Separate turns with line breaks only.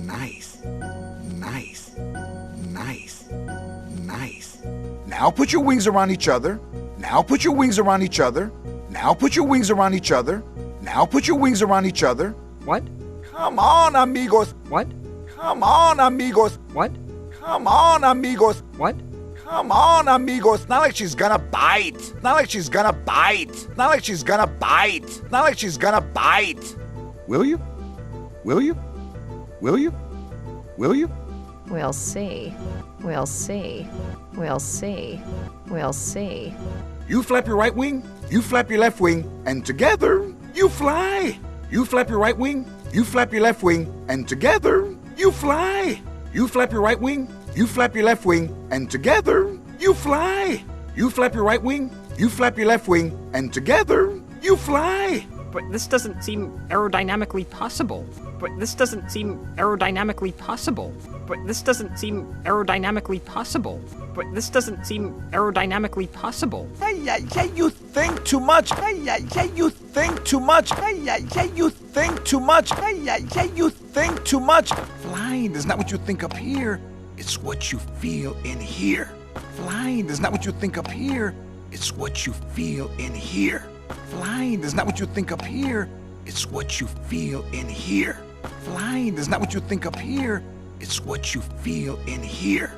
Nice. Nice. Nice. Nice. Now put your wings around each other. Now put your wings around each other. Now put your wings around each other. Now put your wings around each other.
What?
Come on, amigos.
What?
Come on, amigos.
What?
Come on, amigos.
What?
Come on, amigos. Not like she's gonna bite. Not like she's gonna bite. Not like she's gonna bite. Not like she's gonna bite. Will you? Will you? Will you? Will you?
We'll see. We'll see. We'll see. We'll see.
You flap your right wing, you flap your left wing, and together you fly. You flap your right wing, you flap your left wing, and together you fly. You flap your right wing, you flap your left wing, and together you fly. You flap your right wing, you flap your left wing, and together you fly.
But this doesn't seem aerodynamically possible. But this doesn't seem aerodynamically possible. But this doesn't seem aerodynamically possible. But this doesn't seem aerodynamically possible.
Hey, you think too much. Hey, you think too much. Hey, you think too much. Hey, you think too much. Flying is not what you think up here. It's what you feel in here. Flying is not what you think up here. It's what you feel in here. Flying is not what you think up here. It's what you feel in here. Flying is not what you think up here. It's what you feel in here.